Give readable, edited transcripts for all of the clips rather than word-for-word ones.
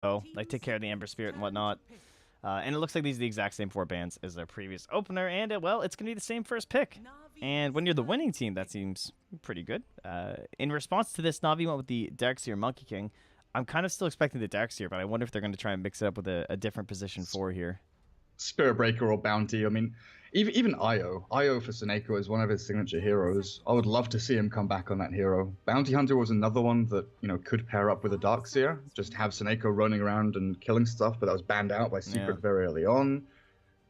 like take care of the Ember Spirit and whatnot. And it looks like these are the exact same 4 bans as their previous opener, and well, it's going to be the same first pick. And when you're the winning team, that seems pretty good. In response to this, Na'Vi went with the Darkseer Monkey King. I'm kind of still expecting the Darkseer, but I wonder if they're going to try and mix it up with a different position 4 here. Spirit Breaker or Bounty. I mean, even Io. Io for Seneko is one of his signature heroes. I would love to see him come back on that hero. Bounty Hunter was another one that, could pair up with a Darkseer. Just have Seneko running around and killing stuff, but that was banned out by Secret very early on.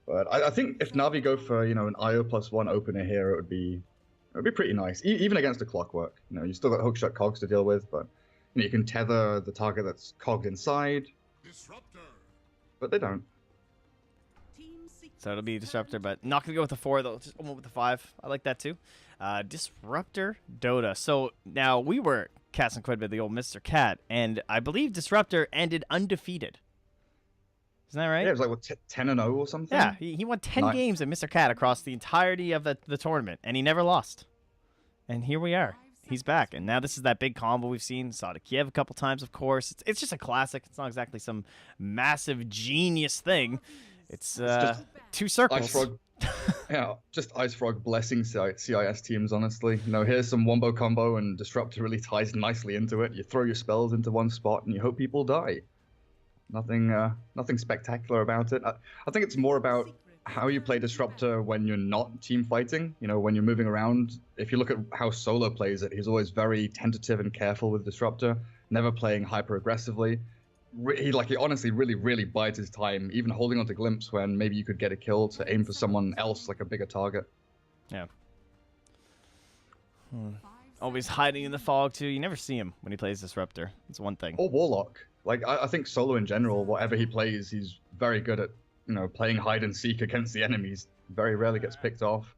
But I think if Na'Vi go for, an Io +1 opener here, it would be pretty nice. Even against a Clockwork. You still got hookshot cogs to deal with, but you can tether the target that's cogged inside. Disruptor. But they don't. So it'll be Disruptor, but not going to go with the 4, though. Just went with the 5. I like that, too. Disruptor Dota. So now we were casting quite a bit of the old Mr. Cat, and I believe Disruptor ended undefeated. Isn't that right? Yeah, it was like, 10-0 or something? Yeah, he won 10 games at Mr. Cat across the entirety of the tournament, and he never lost. And here we are. He's back, and now this is that big combo we've seen. Saw to Kiev a couple times, of course. It's just a classic. It's not exactly some massive genius thing. It's just 2 circles. Ice Frog. Yeah, just Ice Frog blessing CIS teams, honestly. Here's some wombo combo, and Disruptor really ties nicely into it. You throw your spells into one spot, and you hope people die. Nothing spectacular about it. I think it's more about how you play Disruptor when you're not team fighting. When you're moving around. If you look at how Solo plays it, he's always very tentative and careful with Disruptor, never playing hyper aggressively. He honestly really bides his time, even holding onto Glimpse when maybe you could get a kill to aim for someone else, like a bigger target. Yeah. Always hiding in the fog, too. You never see him when he plays Disruptor. It's one thing. Or Warlock. I think Solo in general, whatever he plays, he's very good at, playing hide and seek against the enemies. Very rarely gets picked off.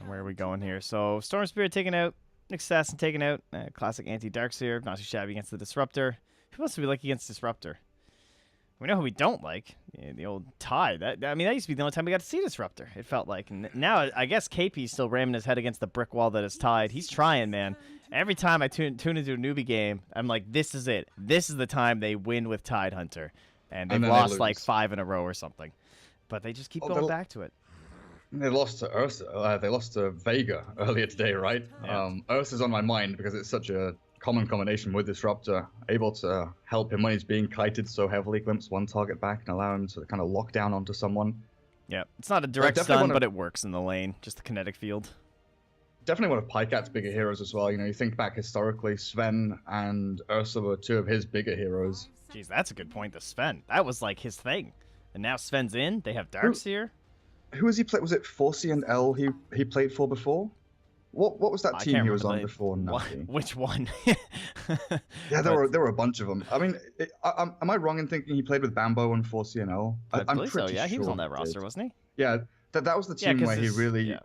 Where are we going here? So, Storm Spirit taken out. Assassin taken out. Classic anti-Darkseer. Not too shabby against the Disruptor. Who else do we like against Disruptor? We know who we don't like. Yeah, the old Tide. That used to be the only time we got to see Disruptor, it felt like. And now, I guess KP's still ramming his head against the brick wall that is Tide. He's trying, man. Every time I tune into a newbie game, I'm like, this is it. This is the time they win with Tide Hunter. And they've lost like 5 in a row or something. But they just keep going back to it. They lost to Ursa. They lost to Vega earlier today, right? Yeah. Ursa's on my mind because it's such a common combination with Disruptor, able to help him when he's being kited so heavily, glimpse one target back and allow him to kind of lock down onto someone. Yeah, it's not a direct stun, but it works in the lane, just the kinetic field. Definitely one of Pycat's bigger heroes as well. You think back historically, Sven and Ursa were 2 of his bigger heroes. Jeez, that's a good point, the Sven. That was like his thing. And now Sven's in, they have Darkseer. Who was he play? Was it Forcey and L he played for before? What was that team he was on before? Which one? Yeah, there were a bunch of them. I mean, am I wrong in thinking he played with Bambo and Forcey and L? I'm pretty so. Yeah, sure he was on that roster, wasn't he? Yeah, that was the team where he really,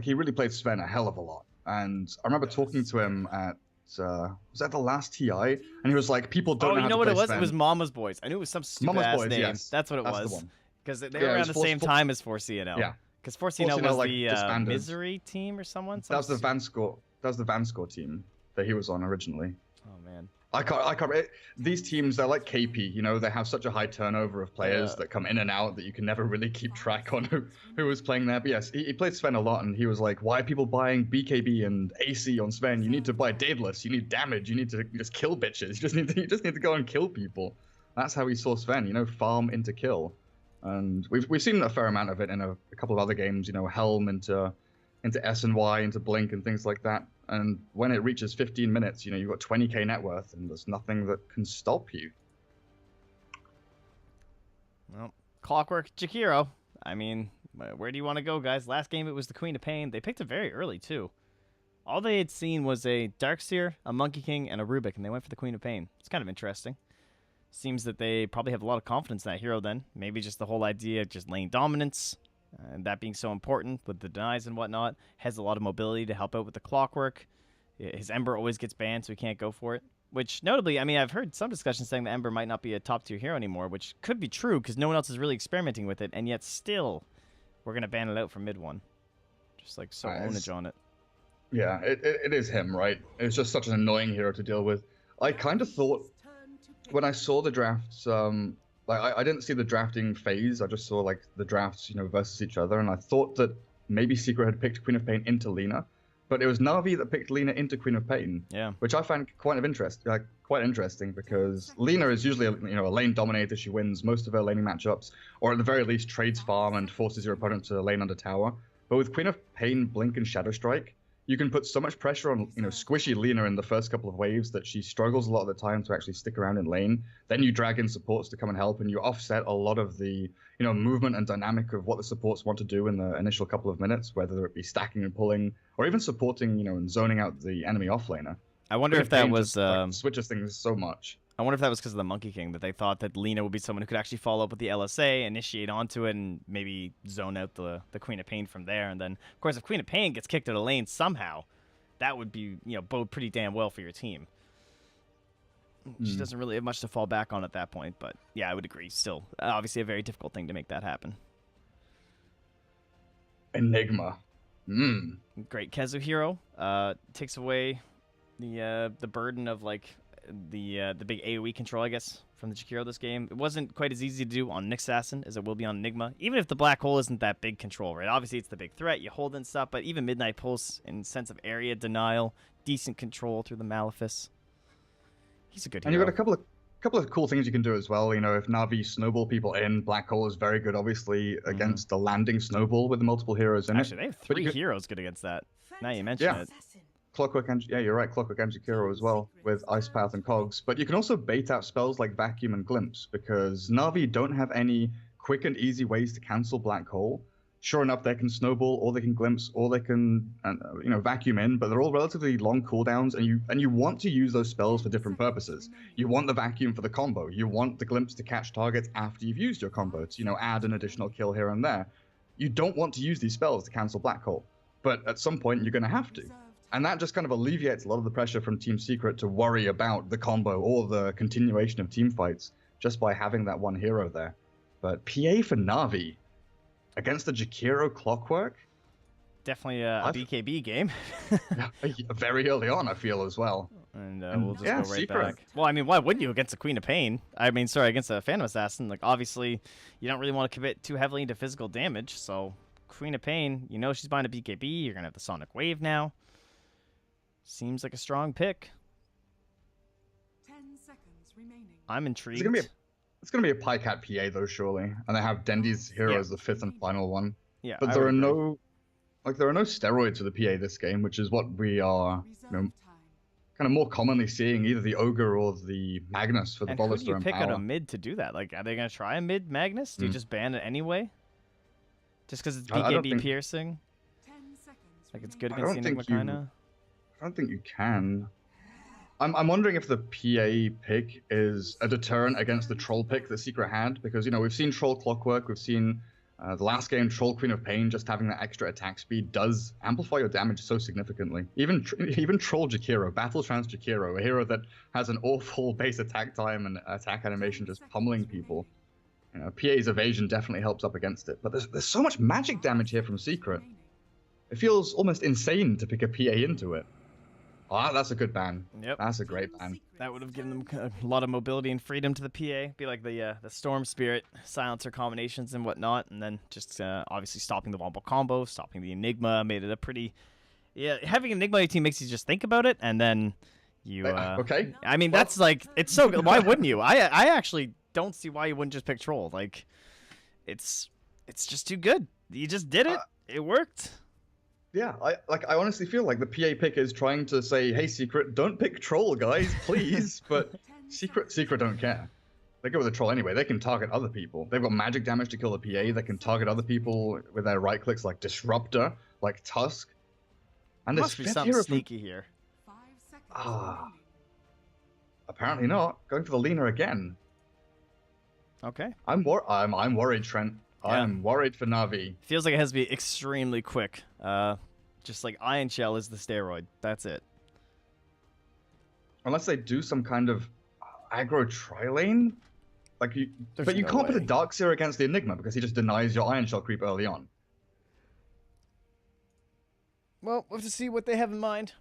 he really played Sven a hell of a lot. And I remember talking to him at was that the last TI? And he was like, people don't know how to what play it was? Sven. It was Mama's Boys. I knew it was some stupid ass name. Yes. That's what it was. Because they were around the same time as 4CNL. Yeah. Because 4CNL was the Misery team or someone. That was the Vanscore. That was the Vanscore team that he was on originally. Oh man. I can't. These teams, they're like KP. They have such a high turnover of players that come in and out that you can never really keep track on who was playing there. But yes, he played Sven a lot, and he was like, "Why are people buying BKB and AC on Sven? You need to buy Daedalus. You need damage. You need to just kill bitches. You just need to go and kill people." That's how he saw Sven. Farm into kill. And we've seen a fair amount of it in a couple of other games, Helm into S and Y, into Blink and things like that. And when it reaches 15 minutes, you've got 20k net worth, and there's nothing that can stop you. Well, Clockwork Jakiro. I mean, where do you want to go, guys? Last game, it was the Queen of Pain. They picked it very early, too. All they had seen was a Darkseer, a Monkey King, and a Rubik, and they went for the Queen of Pain. It's kind of interesting. Seems that they probably have a lot of confidence in that hero then. Maybe just the whole idea of just lane dominance, and that being so important with the denies and whatnot. Has a lot of mobility to help out with the Clockwork. His Ember always gets banned, so he can't go for it. Which, notably, I mean, I've heard some discussions saying the Ember might not be a top-tier hero anymore, which could be true, because no one else is really experimenting with it, and yet still, we're going to ban it out for mid one. Just so ownage on it. Yeah, it is him, right? It's just such an annoying hero to deal with. I kind of thought when I saw the drafts, like I didn't see the drafting phase. I just saw like the drafts, versus each other, and I thought that maybe Secret had picked Queen of Pain into Lina, but it was Na'Vi that picked Lina into Queen of Pain. Yeah. Which I find quite interesting because Lina is usually a lane dominator. She wins most of her laning matchups, or at the very least trades farm and forces your opponent to lane under tower. But with Queen of Pain, Blink, and Shadow Strike, you can put so much pressure on, squishy Lina in the first couple of waves that she struggles a lot of the time to actually stick around in lane. Then you drag in supports to come and help, and you offset a lot of the, movement and dynamic of what the supports want to do in the initial couple of minutes, whether it be stacking and pulling, or even supporting, and zoning out the enemy offlaner. I wonder if that was switches things so much. I wonder if that was because of the Monkey King, that they thought that Lina would be someone who could actually follow up with the LSA, initiate onto it, and maybe zone out the Queen of Pain from there. And then, of course, if Queen of Pain gets kicked out of lane somehow, that would be, bode pretty damn well for your team. She doesn't really have much to fall back on at that point, but yeah, I would agree. Still, obviously a very difficult thing to make that happen. Enigma. Great Kazuhiro takes away the burden of like the big AoE control, I guess, from the Jakiro this game. It wasn't quite as easy to do on Nyx Assassin as it will be on Enigma, even if the black hole isn't that big control, right? Obviously it's the big threat, you hold and stuff, but even Midnight Pulse in sense of area denial, decent control through the Malefice. He's a good hero. And you've got a couple of cool things you can do as well. If Na'Vi snowball people in, black hole is very good, obviously, against the landing snowball with the multiple heroes in Actually, they have three heroes good against that. Now you mention it. Clockwork and you're right, Clockwork and Jakiro as well with Ice Path and Cogs. But you can also bait out spells like Vacuum and Glimpse because Na'Vi don't have any quick and easy ways to cancel Black Hole. Sure enough, they can snowball, or they can glimpse, or they can vacuum in, but they're all relatively long cooldowns, and you want to use those spells for different purposes. You want the vacuum for the combo. You want the glimpse to catch targets after you've used your combo to add an additional kill here and there. You don't want to use these spells to cancel Black Hole, but at some point you're going to have to. And that just kind of alleviates a lot of the pressure from Team Secret to worry about the combo or the continuation of team fights just by having that one hero there. But PA for Na'Vi against the Jakiro Clockwork? Definitely a BKB game. Very early on, I feel, as well. And we'll just go right back. Well, I mean, why wouldn't you against the Queen of Pain? Against a Phantom Assassin. Like, obviously, you don't really want to commit too heavily into physical damage, so Queen of Pain, she's buying a BKB. You're going to have the Sonic Wave now. Seems like a strong pick. 10 seconds remaining. I'm intrigued. It's gonna be a Pycat PA though, surely, and they have Dendy's hero as the fifth and final one. Yeah, but there are no steroids for the PA this game, which is what we are, kind of more commonly seeing, either the Ogre or the Magnus for the Ballista and Power. And could you pick out a mid to do that? Like, are they gonna try a mid Magnus? Do you just ban it anyway? Just because it's BKB piercing? 10 seconds Like it's good against the Enigma kinda? I don't think you can. I'm wondering if the PA pick is a deterrent against the Troll pick that Secret had, because we've seen Troll Clockwork, we've seen the last game Troll Queen of Pain. Just having that extra attack speed does amplify your damage so significantly. Even Troll Jakiro, Battle Trans Jakiro, a hero that has an awful base attack time and attack animation, just pummeling people. PA's evasion definitely helps up against it, but there's so much magic damage here from Secret. It feels almost insane to pick a PA into it. Oh, that's a good ban. Yep. That's a great ban. That would have given them a lot of mobility and freedom to the PA. Be like the Storm Spirit, Silencer combinations and whatnot, and then just obviously stopping the Wombo combo, stopping the Enigma, made it a pretty... Yeah, having Enigma on your team makes you just think about it, and then you... okay. I mean, that's like... It's so good. Why wouldn't you? I actually don't see why you wouldn't just pick Troll. Like, it's just too good. You just did it. It worked. Yeah, I honestly feel like the PA pick is trying to say, hey, Secret, don't pick Troll, guys, please. But Secret don't care. They go with the Troll anyway. They can target other people. They've got magic damage to kill the PA. They can target other people with their right clicks like Disruptor, like Tusk. And there must be something sneaky here. 5 seconds. Apparently not. Going for the Lina again. Okay. I'm worried, Trent. Yeah. I'm worried for Na'Vi. Feels like it has to be extremely quick. Just like Iron Shell is the steroid. That's it. Unless they do some kind of aggro tri-lane. But you can't put a Darkseer against the Enigma because he just denies your Iron Shell creep early on. Well, we'll have to see what they have in mind.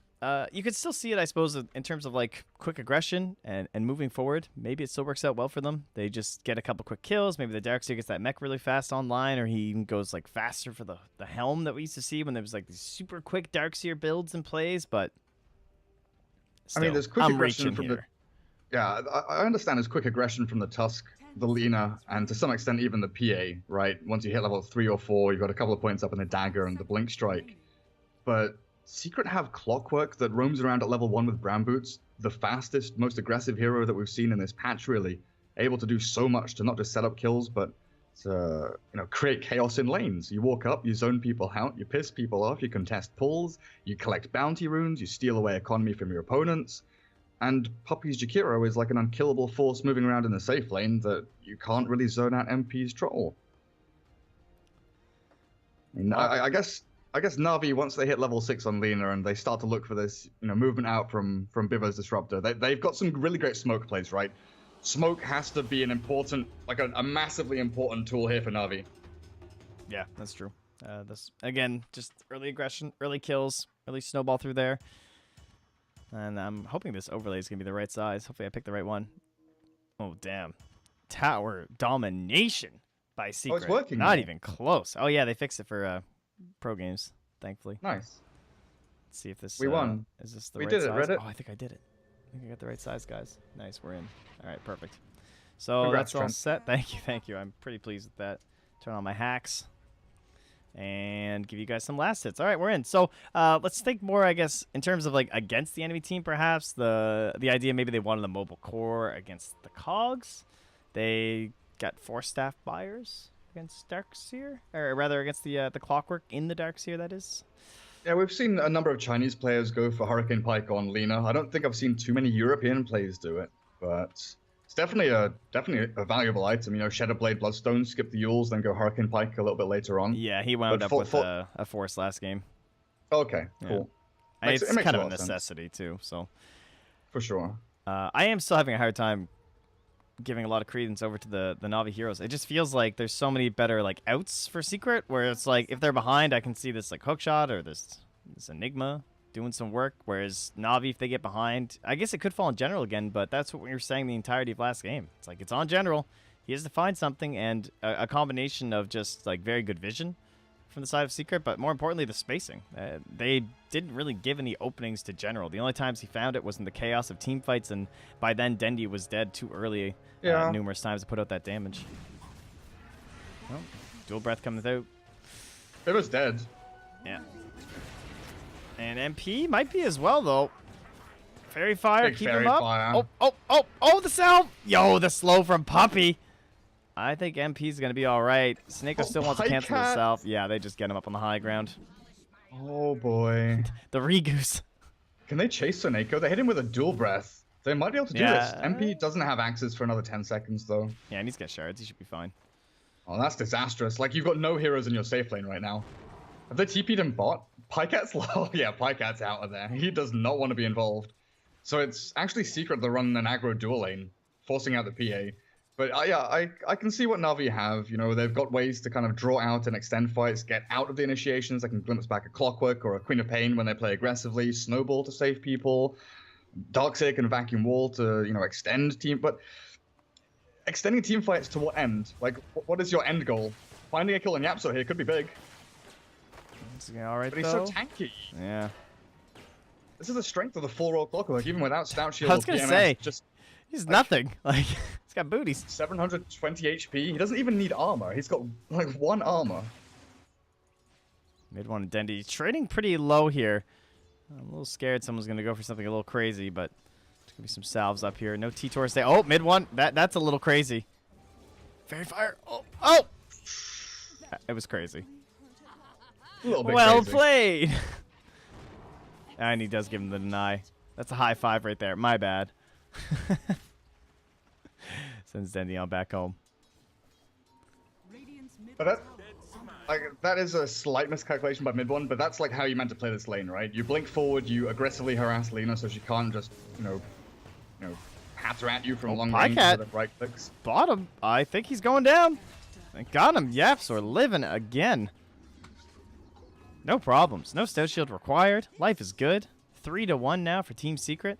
You could still see it, I suppose, in terms of like quick aggression and moving forward. Maybe it still works out well for them. They just get a couple quick kills. Maybe the Darkseer gets that mech really fast online, or he even goes like faster for the helm that we used to see when there was like these super quick Darkseer builds and plays. But still, I mean, there's quick I'm aggression reaching from here. Yeah, I understand there's quick aggression from the Tusk, the Lina, and to some extent even the PA, right? Once you hit level 3 or 4, you've got a couple of points up in the Dagger and the Blink Strike. But Secret have Clockwork that roams around at level 1 with Brown Boots, the fastest, most aggressive hero that we've seen in this patch, really. Able to do so much to not just set up kills, but to create chaos in lanes. You walk up, you zone people out, you piss people off, you contest pulls, you collect bounty runes, you steal away economy from your opponents. And Puppy's Jakiro is like an unkillable force moving around in the safe lane that you can't really zone out MP's troll. I mean, I guess Na'Vi, once they hit level 6 on Lina and they start to look for this, movement out from Biva's Disruptor, they've got some really great smoke plays, right? Smoke has to be an important, like a massively important tool here for Na'Vi. Yeah, that's true. This again, just early aggression, early kills, early snowball through there. And I'm hoping this overlay is going to be the right size. Hopefully I picked the right one. Oh, damn. Tower domination by Secret. Oh, it's working Not now. even close. Oh, yeah, they fixed it for pro games, thankfully. Nice. Let's see if this... We won. Is this the We right did it, size? Reddit. Oh, I think I did it. I think I got the right size, guys. Nice, we're in. All right, perfect. So Congrats, that's all Trent. set. Thank you. I'm pretty pleased with that. Turn on my hacks. And give you guys some last hits. All right, we're in. So let's think more, I guess, in terms of like against the enemy team. Perhaps the idea maybe they wanted the mobile core against the Cogs. They got 4 staff buyers against Darkseer, or rather against the Clockwork in the Darkseer. That is. Yeah, we've seen a number of Chinese players go for Hurricane Pike on Lina. I don't think I've seen too many European players do it, but it's definitely a valuable item. Shadowblade, Bloodstone, skip the Yules, then go Hurricane Pike a little bit later on. Yeah, he wound But up with a Force last game. Okay, cool. It's It makes kind a of a lot of sense. necessity too. So For sure. I am still having a hard time giving a lot of credence over to the Na'Vi heroes. It just feels like there's so many better like outs for Secret, where it's like if they're behind, I can see this like hookshot or this Enigma doing some work. Whereas Na'Vi, if they get behind, I guess it could fall on General again. But that's what we were saying the entirety of last game. It's like it's on General. He has to find something, and a combination of just like very good vision from the side of Secret, but more importantly, the spacing. They didn't really give any openings to General. The only times he found it was in the chaos of team fights, and by then Dendi was dead too early numerous times to put out that damage. Well, dual breath coming out. It was dead. Yeah. And MP might be as well, though. Fairy Fire, Big keep Fairy him up. Fire. Oh, the sound. Yo, the slow from Puppy. I think MP's going to be all right. Snako still wants to cancel Pikecat. himself. Yeah, they just get him up on the high ground. Oh boy. The Regoose. Can they chase Soneko? They hit him with a dual breath. They might be able to do this. Yeah. MP doesn't have axes for another 10 seconds though. Yeah, and he's got shards. He should be fine. Oh, that's disastrous. Like, you've got no heroes in your safe lane right now. Have they TP'd him bot? Pikeat's low. Yeah, Pikeat's out of there. He does not want to be involved. So it's actually Secret to run an aggro dual lane, forcing out the PA. But yeah, I can see what Na'Vi have. They've got ways to kind of draw out and extend fights, get out of the initiations. They can glimpse back a Clockwork or a Queen of Pain when they play aggressively, Snowball to save people, Darkseer can Vacuum Wall to, extend team. But extending team fights to what end? Like, what is your end goal? Finding a kill on Yapso here could be big. Is he all right, But he's though? so tanky. Yeah. This is the strength of the full roll Clockwork, even without Stout Shield I was or going to BMS, say, just he's nothing. Like, he's got booties. 720 HP. He doesn't even need armor. He's got, like, 1 armor. Mid one and Dendi. He's trading pretty low here. I'm a little scared someone's going to go for something a little crazy, but there's going to be some salves up here. No T-Tor stay. Oh, mid one. That's a little crazy. Fairy Fire. Oh! It was crazy. A little bit Well crazy. played. And he does give him the deny. That's a high 5 right there. My bad. Sends Dendi on back home. Radiant's mid But that is a slight miscalculation by mid one, but that's like how you meant to play this lane, right? You blink forward, you aggressively harass Lina so she can't just, patter at you from long range Pikecat. with right clicks. Bottom. I think he's going down. I got him. Yaps are living again. No problems. No stout shield required. Life is good. 3-1 now for Team Secret.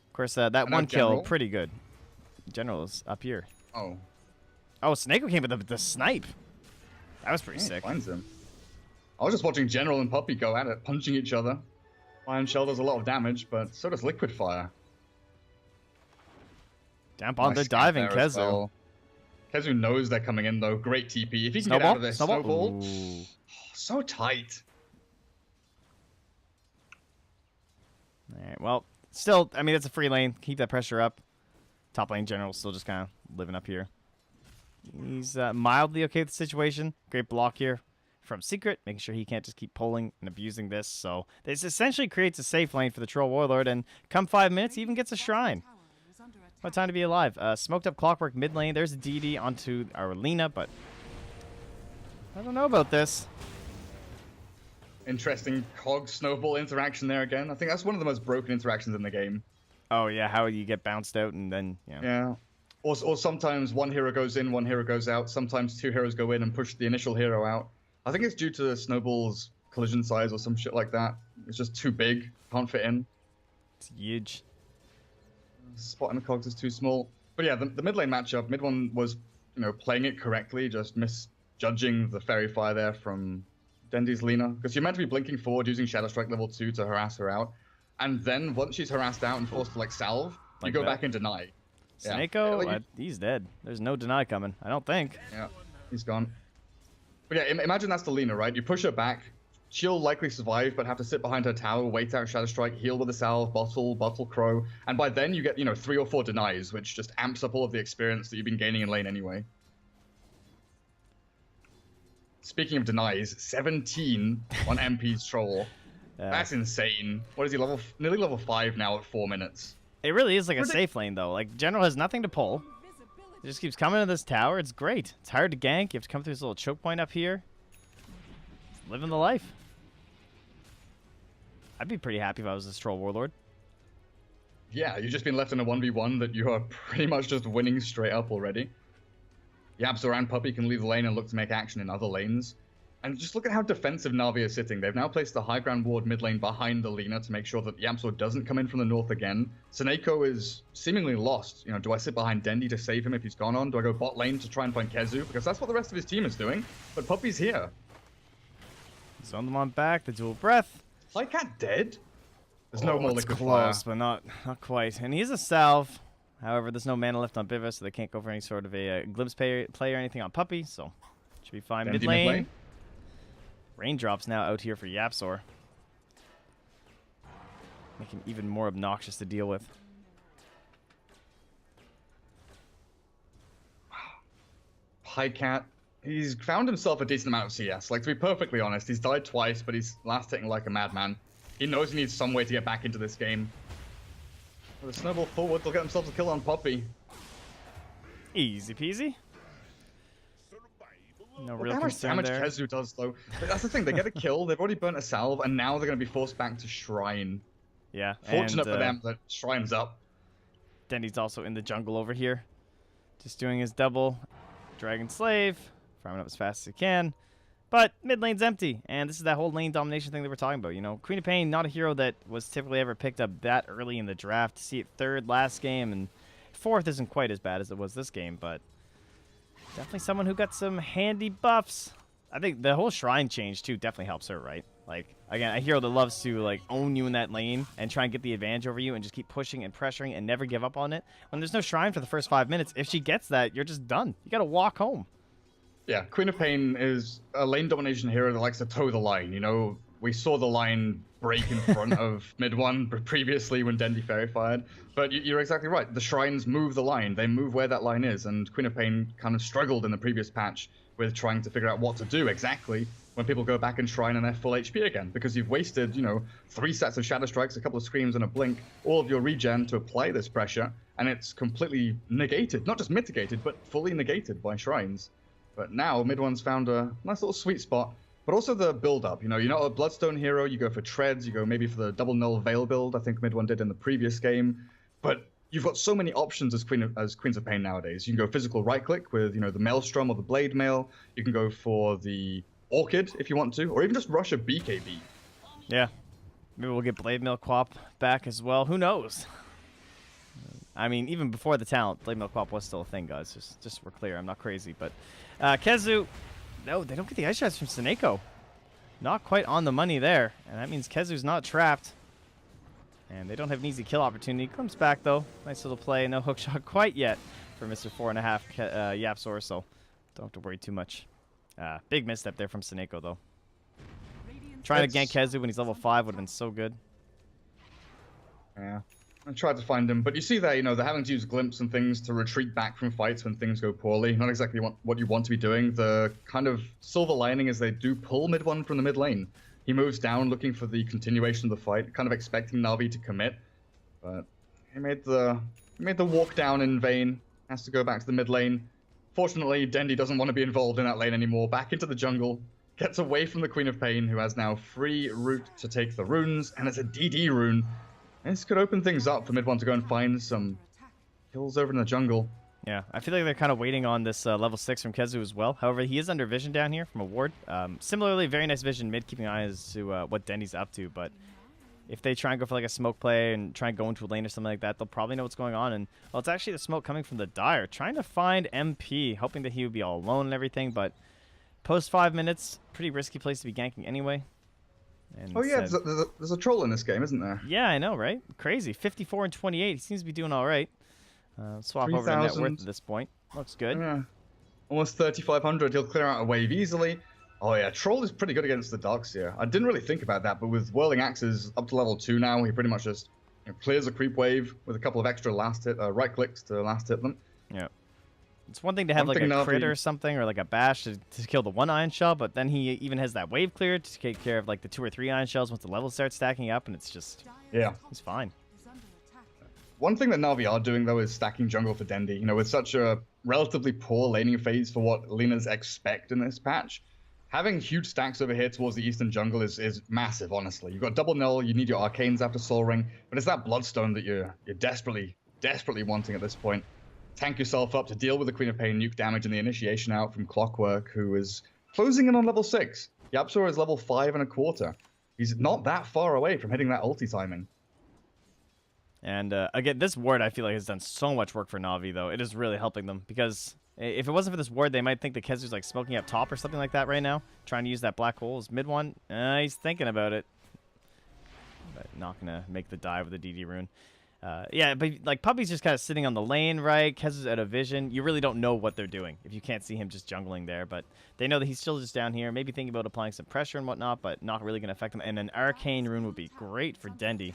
Of course, that now one kill, General. pretty good. General is up here. Oh, Oh, Snako came with the snipe. That was pretty yeah, sick. finds him. I was just watching General and Puppy go at it, punching each other. Iron Shell does a lot of damage, but so does Liquid Fire. Down bomb, they're Nice scout diving, there as Kezu. well. Kezu knows they're coming in though. Great TP. If he can get Snowball? out of this snowball, Ooh. so tight. Alright, well, still, I mean, it's a free lane. Keep that pressure up. Top lane General still just kind of living up here. He's mildly okay with the situation. Great block here from Secret, making sure he can't just keep pulling and abusing this. So this essentially creates a safe lane for the Troll Warlord, and come 5 minutes, he even gets a Shrine. Tower is under attack. What time to be alive? Smoked up Clockwork mid lane. There's a DD onto our Lina, but I don't know about this. Interesting Cog Snowball interaction there again. I think that's one of the most broken interactions in the game. Oh yeah, how you get bounced out and then Yeah. Or sometimes one hero goes in, one hero goes out. Sometimes 2 heroes go in and push the initial hero out. I think it's due to Snowball's collision size or some shit like that. It's just too big, can't fit in. It's huge. Spot in the cogs is too small. But yeah, the mid lane matchup, mid one was, playing it correctly, just misjudging the Fairy Fire there from Dendy's Lina. Because you're meant to be blinking forward using Shadow Strike level 2 to harass her out. And then once she's harassed out and forced to salve, Like you go that. back and deny. Yeah. Snako, Like, he's dead. There's no deny coming. I don't think. yeah, he's gone. But yeah, imagine that's the Lina, right? You push her back, she'll likely survive, but have to sit behind her tower, wait out Shadow Strike, heal with a salve, bottle crow, and by then you get, 3 or 4 denies, which just amps up all of the experience that you've been gaining in lane anyway. Speaking of denies, 17 on MP's Troll. Yeah. That's insane. What is he, nearly level 5 now at 4 minutes? It really is like a safe lane, though. Like, General has nothing to pull. It just keeps coming to this tower. It's great. It's hard to gank. You have to come through this little choke point up here. Living the life. I'd be pretty happy if I was this Troll Warlord. Yeah, you've just been left in a 1v1 that you are pretty much just winning straight up already. Yabzor and Puppy can leave the lane and look to make action in other lanes. And just look at how defensive Na'Vi is sitting. They've now placed the high ground ward mid lane behind the Lina to make sure that Yabzor doesn't come in from the north again. Sineko is seemingly lost. Do I sit behind Dendy to save him if he's gone on? Do I go bot lane to try and find Kezu? Because that's what the rest of his team is doing. But Puppy's here. Zone them on back. The dual breath. Lycat dead? There's no more it's liquid close, fire. but not quite. And he's a salve. However, there's no mana left on Bivas, so they can't go for any sort of a glimpse play or anything on Puppy. So should be fine. Dendy Mid lane. Raindrops now out here for Yapzor. Make him even more obnoxious to deal with. Pycat, he's found himself a decent amount of CS. Like, to be perfectly honest, he's died twice, but he's last hitting like a madman. He knows he needs some way to get back into this game. With a snowball forward, they'll get themselves a kill on Puppy. Easy peasy. No Look real how much concern damage there. Kezu does, though. But that's the thing, they get a kill, they've already burnt a salve, and now they're going to be forced back to Shrine. Yeah. Fortunate and, for them that Shrine's up. Dendy's also in the jungle over here. Just doing his double. Dragon Slave. Farming up as fast as he can. But mid lane's empty. And this is that whole lane domination thing that we're talking about. Queen of Pain, not a hero that was typically ever picked up that early in the draft. To see it 3rd last game and 4th isn't quite as bad as it was this game, but definitely someone who got some handy buffs. I think the whole Shrine change, too, definitely helps her, right? Like, again, a hero that loves to, own you in that lane and try and get the advantage over you and just keep pushing and pressuring and never give up on it. When there's no Shrine for the first 5 minutes, if she gets that, you're just done. You gotta walk home. Yeah, Queen of Pain is a lane domination hero that likes to toe the line. We saw the line break in front of mid one previously when Dendy Fairy fired. But you're exactly right. The Shrines move the line. They move where that line is. And Queen of Pain kind of struggled in the previous patch with trying to figure out what to do exactly when people go back and Shrine and they're full HP again. Because you've wasted, 3 sets of Shadow Strikes, a couple of Screams and a Blink, all of your regen to apply this pressure. And it's completely negated. Not just mitigated, but fully negated by Shrines. But now mid one's found a nice little sweet spot. But also the build-up. You're not a Bloodstone hero. You go for treads. You go maybe for the double null Veil build. I think mid one did in the previous game. But you've got so many options as Queens of Pain nowadays. You can go physical right-click with the Maelstrom or the Blade Mail. You can go for the Orchid if you want to, or even just rush a BKB. Yeah. Maybe we'll get Blade Mill Quap back as well. Who knows? I mean, even before the talent, Blade Mill Quap was still a thing, guys. Just so we're clear. I'm not crazy. But Kezu, no, they don't get the ice shots from Sineko. Not quite on the money there. And that means Kezu's not trapped. And they don't have an easy kill opportunity. Comes back, though. Nice little play. No hook shot quite yet for Mr. 4.5 Yapzor, so don't have to worry too much. Big misstep there from Sineko, though. Trying to gank Kezu when he's level 5 would have been so good. Yeah. I tried to find him, but you see there, you know, they're having to use glimpse and things to retreat back from fights when things go poorly. Not exactly what you want to be doing. The kind of silver lining is they do pull mid one from the mid lane. He moves down looking for the continuation of the fight, kind of expecting Na'Vi to commit. But he made the walk down in vain. Has to go back to the mid lane. Fortunately, Dendi doesn't want to be involved in that lane anymore. Back into the jungle. Gets away from the Queen of Pain, who has now free route to take the runes, and it's a DD rune. And this could open things up for mid one to go and find some kills over in the jungle. Yeah, I feel like they're kind of waiting on this level 6 from Kezu as well. However, he is under vision down here from a ward. Similarly, very nice vision mid, keeping an eye as to what Dendi's up to. But if they try and go for like a smoke play and try and go into a lane or something like that, they'll probably know what's going on. And well, it's actually the smoke coming from the Dire, trying to find MP, hoping that he would be all alone and everything. But post 5 minutes, pretty risky place to be ganking anyway. And oh yeah, there's a troll in this game, isn't there? Yeah, I know, right? Crazy. 54 and 28. He seems to be doing all right. Swap over to net worth at this point. Looks good. Yeah. Almost 3,500. He'll clear out a wave easily. Oh yeah, Troll is pretty good against the Darkseer. I didn't really think about that, but with Whirling Axes up to level 2 now, he pretty much just clears a creep wave with a couple of extra last hit, right clicks to last hit them. Yeah. It's one thing to have like a crit or something, or like a bash to kill the 1 iron shell, but then he even has that wave clear to take care of like the 2 or 3 iron shells once the levels start stacking up, and it's just, yeah, he's fine. One thing that Na'Vi are doing, though, is stacking jungle for Dendi. You know, with such a relatively poor laning phase for what Lenas expect in this patch, having huge stacks over here towards the eastern jungle is massive, honestly. You've got double null, you need your arcanes after Soul Ring, but it's that Bloodstone that you're desperately wanting at this point. Tank yourself up to deal with the Queen of Pain nuke damage and the initiation out from Clockwork, who is closing in on level 6. Yapzor is level 5.25. He's not that far away from hitting that ulti timing. And again, this ward I feel like has done so much work for Na'Vi, though. It is really helping them, because if it wasn't for this ward, they might think that Kezu's like smoking up top or something like that right now, trying to use that black hole as mid one. He's thinking about it, but not gonna make the dive with the DD rune. Yeah, but like Puppy's just kind of sitting on the lane, right? Kezu's out of vision. You really don't know what they're doing if you can't see him just jungling there, but they know that he's still just down here, maybe thinking about applying some pressure and whatnot, but not really gonna affect them. And an arcane rune would be great for Dendi.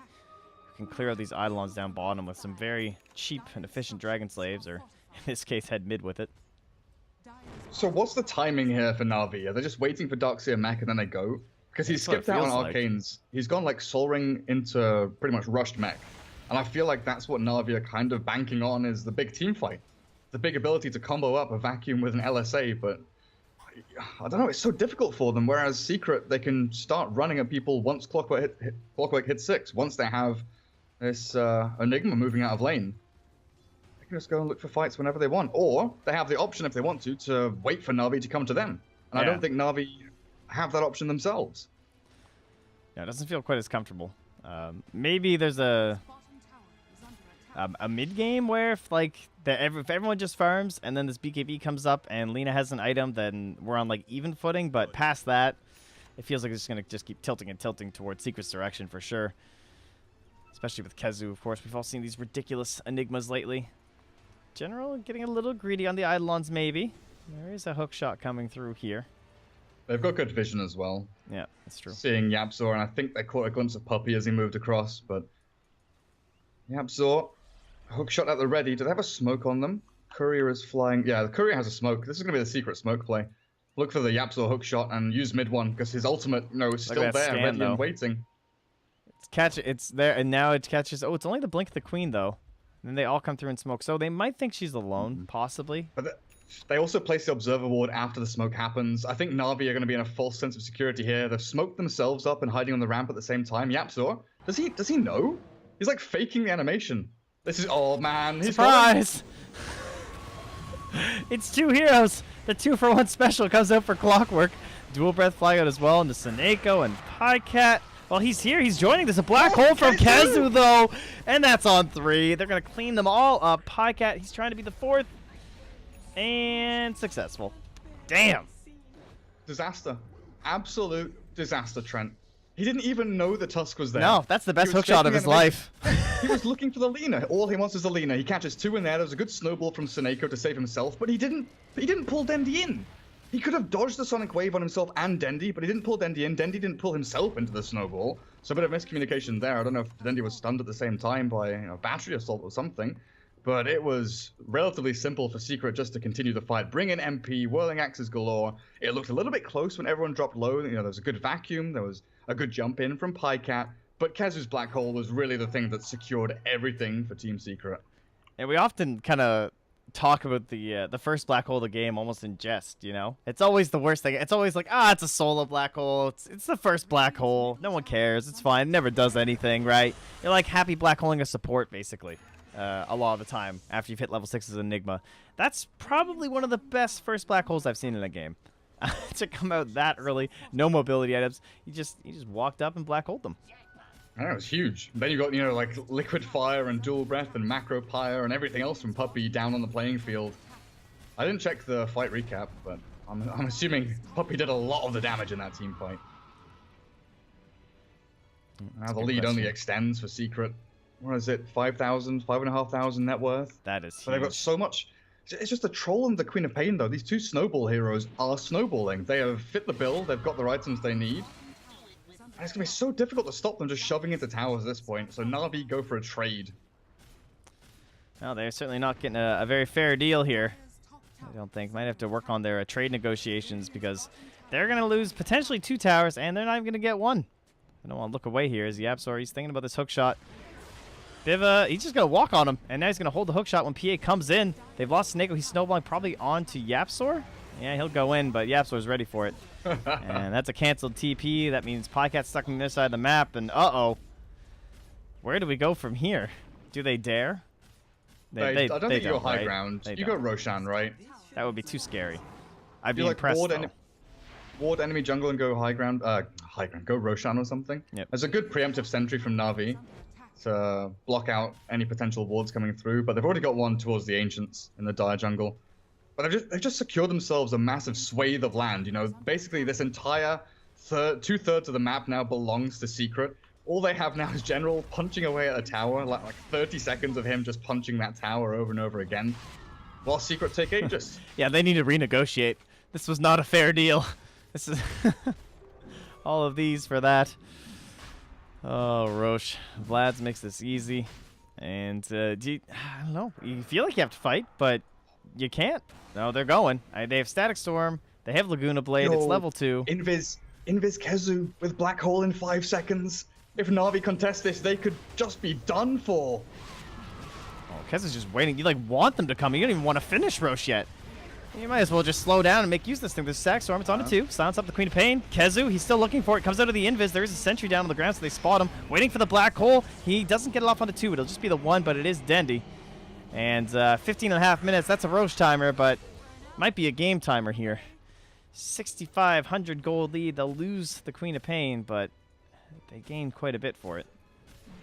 Can clear out these Eidolons down bottom with some very cheap and efficient Dragon Slaves, or in this case, head mid with it. So what's the timing here for Na'Vi? Are they just waiting for Darkseer mech and then they go? Because he's skipped out on Arcanes. He's gone like Soul Ring into pretty much rushed mech. And I feel like that's what Na'Vi are kind of banking on, is the big team fight. The big ability to combo up a vacuum with an LSA, but I don't know, it's so difficult for them. Whereas Secret, they can start running at people once Clockwork hits 6, once they have this Enigma moving out of lane. They can just go and look for fights whenever they want. Or they have the option, if they want to wait for Na'Vi to come to them. And I don't think Na'Vi have that option themselves. Yeah, it doesn't feel quite as comfortable. Maybe there's a mid game where if everyone just farms and then this BKB comes up and Lina has an item, then we're on like even footing. But past that, it feels like it's going to just keep tilting and tilting towards Secret's direction for sure. Especially with Kezu, of course. We've all seen these ridiculous Enigmas lately. General getting a little greedy on the Eidolons, maybe. There is a hook shot coming through here. They've got good vision as well. Yeah, that's true. Seeing Yapzor, and I think they caught a glimpse of Puppy as he moved across, but Yapzor, hook shot at the ready. Do they have a smoke on them? Courier is flying. Yeah, the Courier has a smoke. This is going to be the secret smoke play. Look for the Yapzor hook shot and use mid one, because his ultimate, is still there, ready and waiting. It's there, and now it catches. Oh, it's only the blink of the Queen, though. And then they all come through and smoke. So they might think she's alone, possibly. But they also place the Observer Ward after the smoke happens. I think Na'Vi are going to be in a false sense of security here. They've smoked themselves up and hiding on the ramp at the same time. Yapzor, does he know? He's like faking the animation. This is, oh man. He's surprise! It's 2 heroes. The 2-for-1 special comes out for Clockwork. Dual Breath flying out as well into Sineko and Pycat. Well, he's here. He's joining. There's a black hole from Kazu, though. And that's on 3. They're going to clean them all up. Pycat, he's trying to be the 4th. And successful. Damn. Disaster. Absolute disaster, Trent. He didn't even know the Tusk was there. No, that's the best hookshot of his life. He was looking for the Lina. All he wants is the Lina. He catches 2 in there. There's a good snowball from Seneko to save himself, but he didn't pull Dendi in. He could have dodged the Sonic Wave on himself and Dendi, but he didn't pull Dendi in. Dendi didn't pull himself into the snowball. So a bit of miscommunication there. I don't know if Dendi was stunned at the same time by battery assault or something. But it was relatively simple for Secret just to continue the fight. Bring in MP, whirling axes galore. It looked a little bit close when everyone dropped low. There was a good vacuum. There was a good jump in from Pycat. But Kazu's black hole was really the thing that secured everything for Team Secret. And we often kind of talk about the first black hole of the game almost in jest, you know? It's always the worst thing. It's always like, it's a solo black hole. It's the first black hole. No one cares. It's fine. It never does anything, right? You're like happy black holing a support, basically. A lot of the time after you've hit level 6 as Enigma. That's probably one of the best first black holes I've seen in a game. To come out that early, no mobility items. You just walked up and black holed them. I know, it was huge. Then you got, like Liquid Fire and Dual Breath and Macro Pyre and everything else from Puppy down on the playing field. I didn't check the fight recap, but I'm assuming Puppy did a lot of the damage in that team fight. Now the lead only extends for Secret. What is it? 5,000, 5,500 net worth? That is huge. But they've got so much. It's just a troll and the Queen of Pain, though. These 2 snowball heroes are snowballing. They have fit the bill. They've got the items they need. And it's going to be so difficult to stop them just shoving into towers at this point. So Na'Vi go for a trade. Well, they're certainly not getting a very fair deal here. I don't think. Might have to work on their trade negotiations because they're going to lose potentially 2 towers, and they're not even going to get 1. I don't want to look away here as Yapsor. He's thinking about this hook shot. Biva, he's just going to walk on him, and now he's going to hold the hook shot when PA comes in. They've lost Snako. He's snowballing probably onto Yapsor. Yeah, he'll go in, but Yapsor's ready for it. And that's a canceled TP. That means Pycat's stuck on the other side of the map, and uh-oh. Where do we go from here? Do they dare? I don't think you go high right? ground. They You don't. go Roshan, right? That would be too scary. I'd You be like impressed, ward enemy jungle and go high ground. Go Roshan or something. Yep. There's a good preemptive sentry from Na'Vi to block out any potential wards coming through, but they've already got one towards the Ancients in the Dire jungle. But they've just secured themselves a massive swathe of land. Basically this entire 2/3 of the map now belongs to Secret. All they have now is General punching away at a tower, like 30 seconds of him just punching that tower over and over again, while Secret take Aegis. Yeah, they need to renegotiate. This was not a fair deal. This is all of these for that. Oh, Roche. Vlad's makes this easy. And I don't know. You feel like you have to fight, but you can't. No, they're going. They have Static Storm. They have Laguna Blade. It's level 2. Invis Kezu with Black Hole in 5 seconds. If Na'Vi contest this, they could just be done for. Oh, Kezu's just waiting. You want them to come. You don't even want to finish Roche yet. You might as well just slow down and make use of this thing. There's Static Storm. It's on to 2. Silence up the Queen of Pain. Kezu, he's still looking for it. Comes out of the Invis. There is a sentry down on the ground, so they spot him. Waiting for the Black Hole. He doesn't get it off onto 2. It'll just be the 1, but it is Dendi. And 15.5 minutes. That's a Roche timer, but might be a game timer here. 6,500 gold lead. They'll lose the Queen of Pain, but they gained quite a bit for it.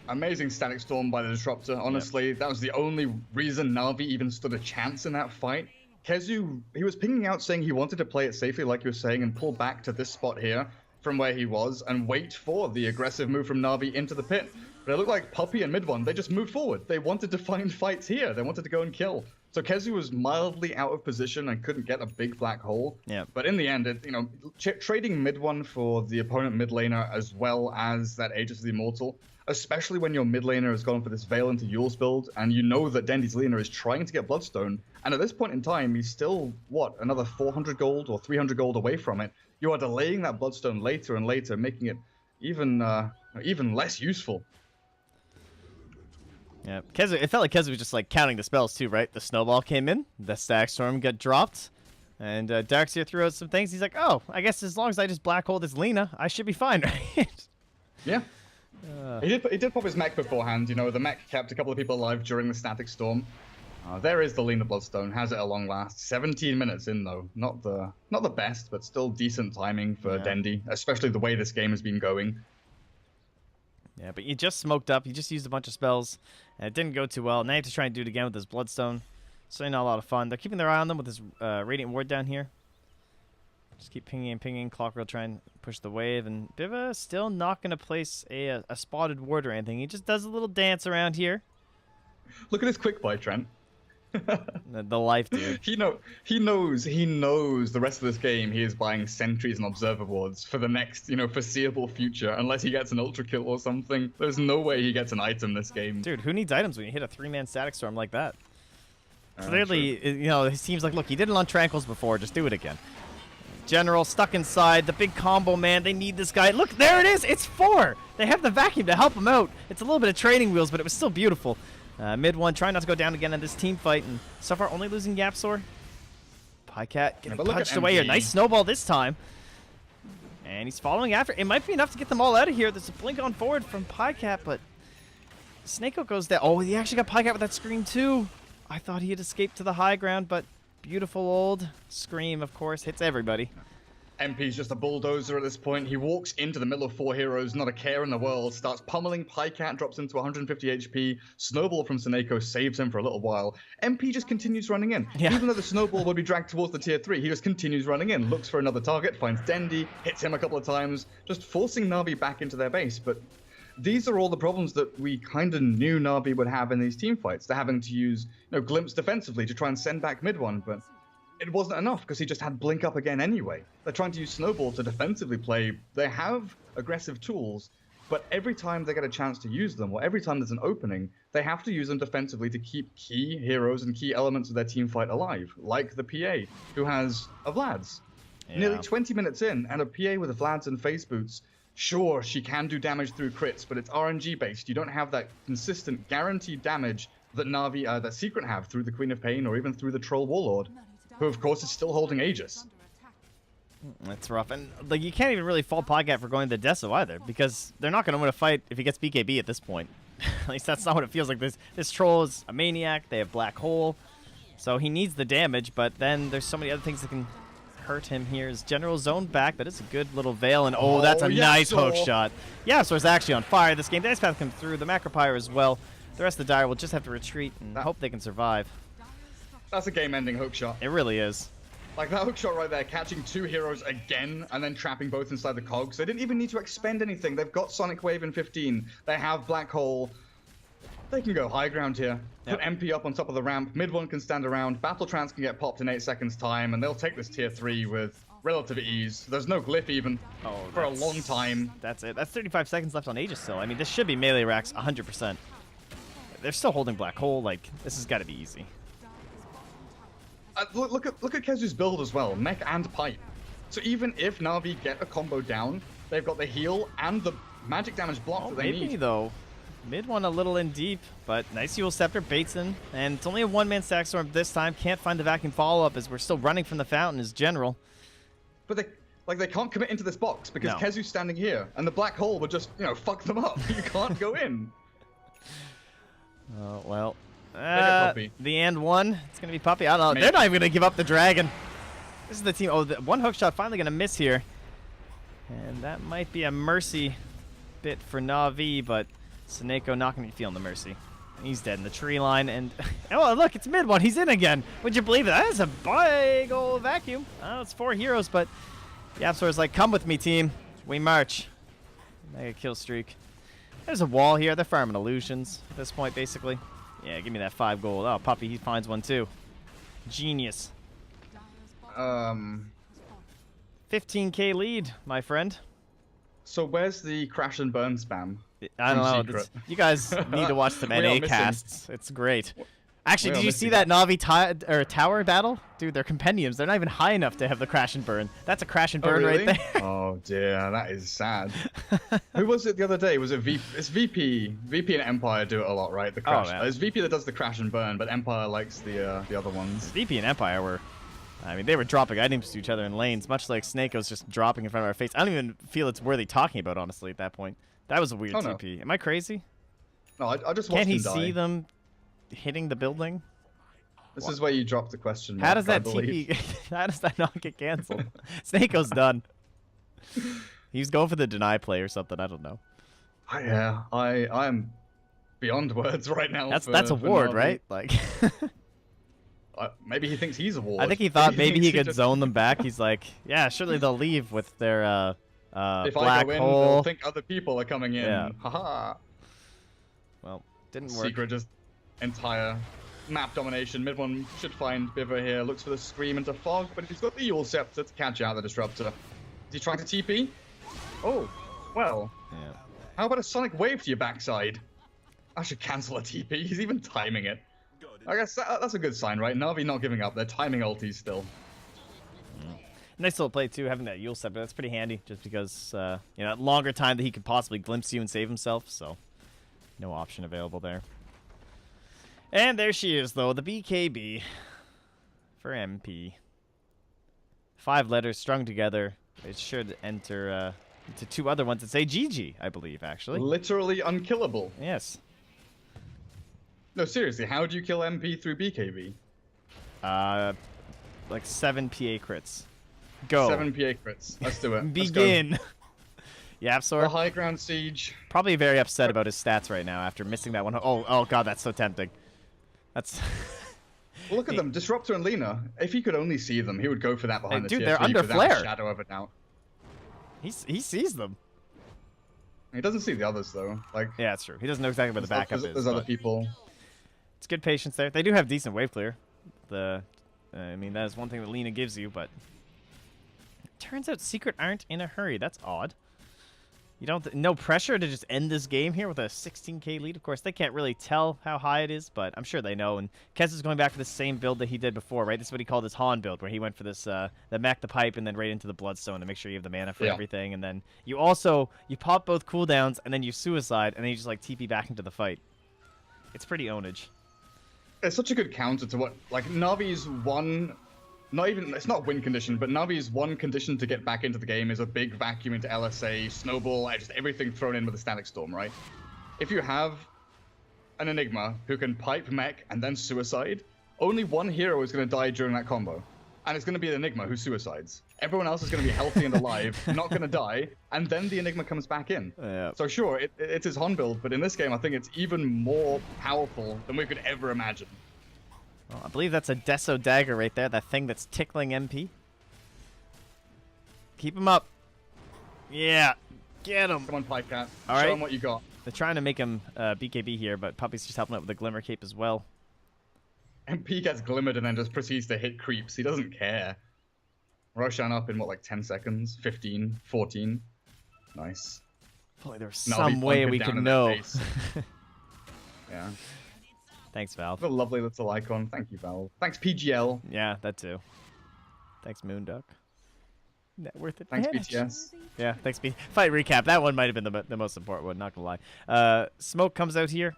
Amazing Static Storm by the Disruptor. Honestly, that was the only reason Na'Vi even stood a chance in that fight. Kezu, he was pinging out saying he wanted to play it safely, like you were saying, and pull back to this spot here from where he was and wait for the aggressive move from Na'Vi into the pit. But it looked like Puppy and Mid-One, they just moved forward. They wanted to find fights here. They wanted to go and kill. So Kezu was mildly out of position and couldn't get a big black hole. Yeah. But in the end, trading Mid-One for the opponent mid laner as well as that Aegis of the Immortal, especially when your mid laner has gone for this Veil into Yule's build, and you know that Dendi's laner is trying to get Bloodstone, and at this point in time, he's still, another 400 gold or 300 gold away from it. You are delaying that Bloodstone later and later, making it even less useful. Yeah, it felt like Kezu was just counting the spells too, right? The snowball came in, the Static Storm got dropped, and Darkseer threw out some things. He's like, oh, I guess as long as I just black hole this Lina, I should be fine, right? Yeah. He did pop his mech beforehand. The mech kept a couple of people alive during the Static Storm. There is the Lina Bloodstone, has it at long last. 17 minutes in though, not the best, but still decent timing for Dendi, especially the way this game has been going. Yeah, but you just smoked up. You just used a bunch of spells, and it didn't go too well. Now you have to try and do it again with this Bloodstone. Certainly not a lot of fun. They're keeping their eye on them with this Radiant Ward down here. Just keep pinging and pinging. Clockwork will try and push the wave, and Biva still not going to place a spotted ward or anything. He just does a little dance around here. Look at his quick buy, Trent. The life, dude. He knows the rest of this game he is buying sentries and observer wards for the next, foreseeable future, unless he gets an ultra kill or something. There's no way he gets an item this game. Dude, who needs items when you hit a 3-man static storm like that? Clearly, his team's like, look, he did it on Tranquils before, just do it again. General stuck inside, the big combo, man. They need this guy. Look, there it is. It's 4. They have the vacuum to help him out. It's a little bit of training wheels, but it was still beautiful. Mid one, trying not to go down again in this team fight, and so far only losing Yapsor. Pycat getting punched away here. Nice snowball this time. And he's following after. It might be enough to get them all out of here. There's a blink on forward from Pycat, but Snako goes down. Oh, he actually got Pycat with that scream too. I thought he had escaped to the high ground, but beautiful old scream, of course, hits everybody. MP's just a bulldozer at this point. He walks into the middle of 4 heroes, not a care in the world, starts pummeling. Pycat drops into 150 HP. Snowball from Sineko saves him for a little while. MP just continues running in. Yeah. Even though the snowball would be dragged towards the tier 3, he just continues running in, looks for another target, finds Dendi, hits him a couple of times, just forcing Na'Vi back into their base. But these are all the problems that we kind of knew Na'Vi would have in these team fights. They're having to use Glimpse defensively to try and send back mid one, but it wasn't enough because he just had Blink up again anyway. They're trying to use Snowball to defensively play. They have aggressive tools, but every time they get a chance to use them, or every time there's an opening, they have to use them defensively to keep key heroes and key elements of their team fight alive, like the PA, who has a Vlad's. Yeah. Nearly 20 minutes in, and a PA with a Vlad's and face boots. Sure, she can do damage through crits, but it's RNG based. You don't have that consistent, guaranteed damage that Na'Vi, that Secret have through the Queen of Pain or even through the Troll Warlord, who of course is still holding Aegis. That's rough, and like you can't even really fault Pycat for going to the Deso either, because they're not going to win a fight if he gets BKB at this point. At least that's not what it feels like. This Troll is a maniac. They have Black Hole, so he needs the damage. But then there's so many other things that can hurt him here. His General Zone back. That is a good little veil, and oh, that's a nice hook shot. Yeah, so it's actually on fire this game. The Ice Path comes through. The Macropyre as well. The rest of the Dire will just have to retreat and hope they can survive. That's a game-ending hook shot. It really is. Like that hook shot right there, catching 2 heroes again and then trapping both inside the cogs. They didn't even need to expend anything. They've got Sonic Wave in 15. They have Black Hole. They can go high ground here. Put MP up on top of the ramp. Mid one can stand around. Battle Trance can get popped in 8 seconds time, and they'll take this tier 3 with relative ease. There's no glyph even for a long time. That's it. That's 35 seconds left on Aegis still. I mean, this should be melee racks 100%. They're still holding Black Hole. Like, this has got to be easy. Look at Kezu's build as well, mech and pipe. So even if Na'Vi get a combo down, they've got the heal and the magic damage block that they need. Maybe though. Mid one a little in deep, but nice Eul Scepter baits in, and it's only a 1-man stack storm this time. Can't find the vacuum follow-up as we're still running from the fountain as General. But they can't commit into this box because Kezu's standing here, and the Black Hole would just fuck them up. You can't go in. Oh well. The and one. It's gonna be Puppy. I don't know. Maybe. They're not even gonna give up the dragon. This is the team. Oh, the one hook shot finally gonna miss here, and that might be a mercy bit for Na'Vi, but Sineko not gonna be feeling the mercy. He's dead in the tree line, and oh look, it's mid one. He's in again. Would you believe it? That is a big old vacuum. Oh, it's 4 heroes, but Yapsor's like, come with me, team. We march. Mega kill streak. There's a wall here. They're farming illusions at this point, basically. Yeah, give me that 5 gold. Oh, Puppy, he finds one too. Genius. 15k lead, my friend. So where's the crash and burn spam? I don't know. You guys need to watch some NA casts. It's great. Actually, did you see that Na'Vi tower battle? Dude, they're compendiums. They're not even high enough to have the crash and burn. That's a crash and burn right there. Oh dear, that is sad. Who was it the other day? Was it VP? It's VP. VP and Empire do it a lot, right? The crash. It's VP that does the crash and burn, but Empire likes the other ones. VP and Empire were, I mean, they were dropping items to each other in lanes, much like Snakeo's just dropping in front of our face. I don't even feel it's worthy talking about, honestly, at that point. That was a weird TP. Am I crazy? No, I just watched him die. Can't he see them hitting the building? This is where you drop the question mark, how does that TP? How does that not get canceled? Snakeo's done. He's going for the deny play or something. I don't know. Yeah, I am beyond words right now. That's a for ward, Na'Vi. right? Like, Maybe he thinks he's a ward. I think he thought maybe thinks he could just- zone them back. He's like, yeah, surely they'll leave with their If I black go in, hole. they'll think other people are coming in. Yeah. Haha. Well, didn't work. Secret just entire map domination. Mid one should find Biver here. Looks for the scream into fog, but he's got the Yule Scepter to catch out the disruptor. Is he trying to TP? Oh, well. Yeah. How about a sonic wave to your backside? I should cancel a TP. He's even timing it. I guess that's a good sign, right? Na'Vi not giving up. They're timing ultis still. Nice little play too, having that Yule Scepter. That's pretty handy, just because you know, longer time that he could possibly glimpse you and save himself. So, no option available there. And there she is, though, the BKB for MP. 5 letters strung together. It should enter into 2 other ones that say GG, I believe, actually. Literally unkillable. Yes. No, seriously, how do you kill MP through BKB? Like 7 PA crits. Go. 7 PA crits. Let's do it. Let's go. Begin. The Yapsor, high ground siege. probably very upset about his stats right now after missing that one. Oh god, that's so tempting. That's... Well, look at them, Disruptor and Lina. If he could only see them, he would go for that behind the dude, tier they're 3 under without flare. a shadow of a doubt. he sees them. He doesn't see the others though. Like, Yeah, that's true. He doesn't know exactly where the backup there's is. other but people. It's good patience there. They do have decent wave clear. I mean, that is one thing that Lina gives you, but turns out Secret aren't in a hurry. That's odd. You don't no pressure to just end this game here with a 16k lead. Of course, they can't really tell how high it is, but I'm sure they know. And Kez is going back for the same build that he did before, right? This is what he called his Han build, where he went for this the mech, the pipe, and then right into the Bloodstone to make sure you have the mana for Yeah. everything. And then you pop both cooldowns, and then you suicide, and then you just like TP back into the fight. It's pretty ownage. It's such a good counter to what, like, Navi's one, it's not win condition, but Navi's one condition to get back into the game is a big vacuum into LSA, snowball, just everything thrown in with a static storm, right? If you have an Enigma who can pipe mech and then suicide, only one hero is going to die during that combo. And it's going to be the Enigma who suicides. Everyone else is going to be healthy and alive, not going to die, and then the Enigma comes back in. Yeah. So sure, it's his Han build, but in this game I think it's even more powerful than we could ever imagine. Well, I believe that's a Deso dagger right there, that thing that's tickling MP. Keep him up. Yeah, get him. Come on, Pikecat. All Show right. him what you got. They're trying to make him BKB here, but Puppy's just helping out with the Glimmer Cape as well. MP gets glimmered and then just proceeds to hit creeps. He doesn't care. Roshan up in what, like 10 seconds? 15? 14? Nice. Hopefully there's Navi some way bunkered we down can in that know. base. Yeah. Thanks, Valve. What a lovely little icon. Thank you, Valve. Thanks, PGL. Yeah, that too. Thanks, Moonduck. Net worth Thanks, advantage. BTS. Yeah, thanks, B. Fight recap. That one might have been the most important one, not gonna lie. Smoke comes out here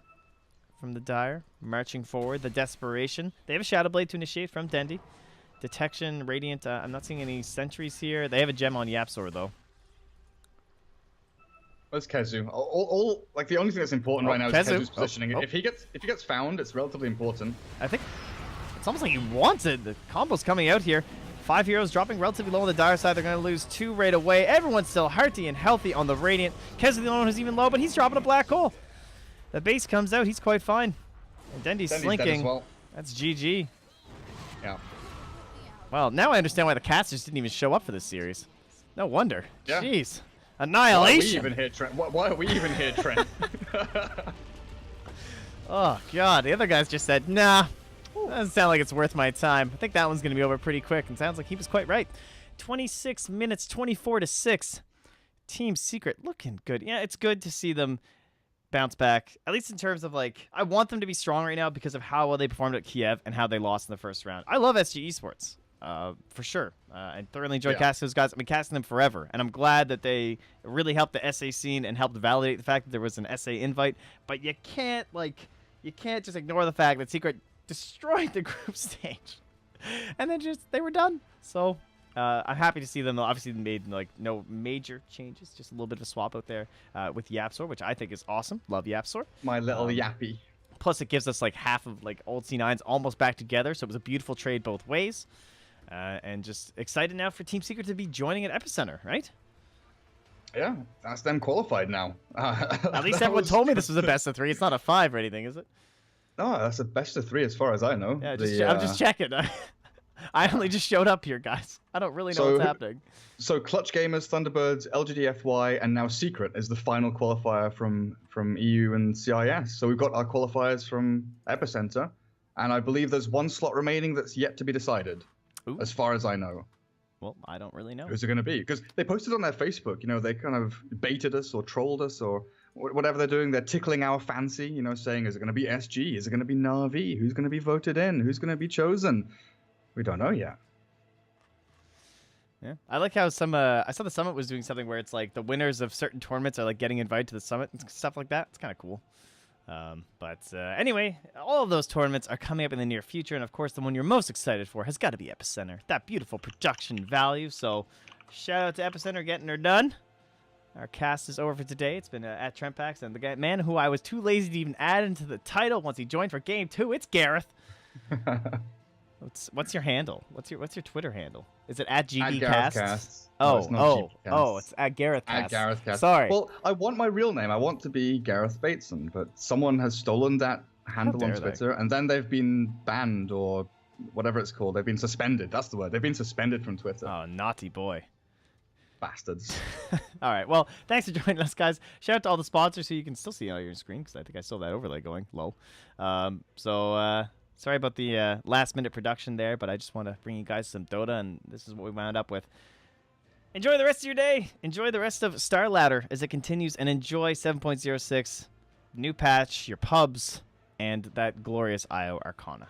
from the Dire, marching forward. The Desperation. They have a Shadow Blade to initiate from Dendi. Detection, Radiant. I'm not seeing any sentries here. They have a gem on Yapsor, though. Where's Kezu? Like the only thing that's important right now is Kezu. Kezu's positioning. Oh. If he gets found, it's relatively important. I think it's almost like he wants it. The combo's coming out here. 5 heroes dropping relatively low on the Dire side. They're going to lose 2 right away. Everyone's still hearty and healthy on the Radiant. Kez the only one who's even low, but he's dropping a black hole. The base comes out. He's quite fine. And Dendi's Dendi's slinking. dead as well. That's GG. Yeah. Well, now I understand why the casters didn't even show up for this series. No wonder. Yeah. Jeez. Why are we Annihilation. even here, Trent? Why are we even here, Trent? Oh, God. The other guys just said, nah. Doesn't sound like it's worth my time. I think that one's going to be over pretty quick, and sounds like he was quite right. 26 minutes, 24-6. Team Secret looking good. Yeah, it's good to see them bounce back, at least in terms of, like, I want them to be strong right now because of how well they performed at Kiev and how they lost in the first round. I love SG Esports, for sure. I thoroughly enjoy casting those guys. I've been casting them forever, and I'm glad that they really helped the SA scene and helped validate the fact that there was an SA invite, but you can't just ignore the fact that Secret destroyed the group stage, and then they were done. So I'm happy to see them. Obviously, they made like no major changes, just a little bit of a swap out there with Yapsor, which I think is awesome. Love Yapsor. My little yappy. Plus, it gives us like half of like old C9s almost back together, so it was a beautiful trade both ways. And just excited now for Team Secret to be joining at Epicenter, right? Yeah, that's them qualified now. At least everyone told me this was a best of 3. It's not a 5 or anything, is it? No, that's a best of 3 as far as I know. Yeah, I'm just checking. I only just showed up here, guys. I don't really know what's happening. So Clutch Gamers, Thunderbirds, LGDFY, and now Secret is the final qualifier from EU and CIS. So we've got our qualifiers from Epicenter, and I believe there's one slot remaining that's yet to be decided, as far as I know. Well, I don't really know. Who's it going to be? Because they posted on their Facebook, they kind of baited us or trolled us or whatever they're doing. They're tickling our fancy, saying, is it going to be SG? Is it going to be Na'Vi? Who's going to be voted in? Who's going to be chosen? We don't know yet. Yeah, I like how I saw the summit was doing something where it's like the winners of certain tournaments are like getting invited to the summit and stuff like that. It's kind of cool. Anyway, all of those tournaments are coming up in the near future, and of course, the one you're most excited for has got to be Epicenter. That beautiful production value. So, shout out to Epicenter getting her done. Our cast is over for today. It's been at Trempax, and the man who I was too lazy to even add into the title once he joined for Game 2, it's Gareth. What's your handle? What's your Twitter handle? Is it at GDcast? It's at Gareth Cast. At Gareth Cast. Sorry. Well, I want my real name. I want to be Gareth Bateson, but someone has stolen that handle on Twitter, and then they've been banned or whatever it's called. They've been suspended. That's the word. They've been suspended from Twitter. Oh, naughty boy. Bastards. All right. Well, thanks for joining us, guys. Shout out to all the sponsors who you can still see on your screen because I think I still have that overlay going low. Sorry about the last-minute production there, but I just want to bring you guys some Dota, and this is what we wound up with. Enjoy the rest of your day. Enjoy the rest of Star Ladder as it continues, and enjoy 7.06, new patch, your pubs, and that glorious IO Arcana.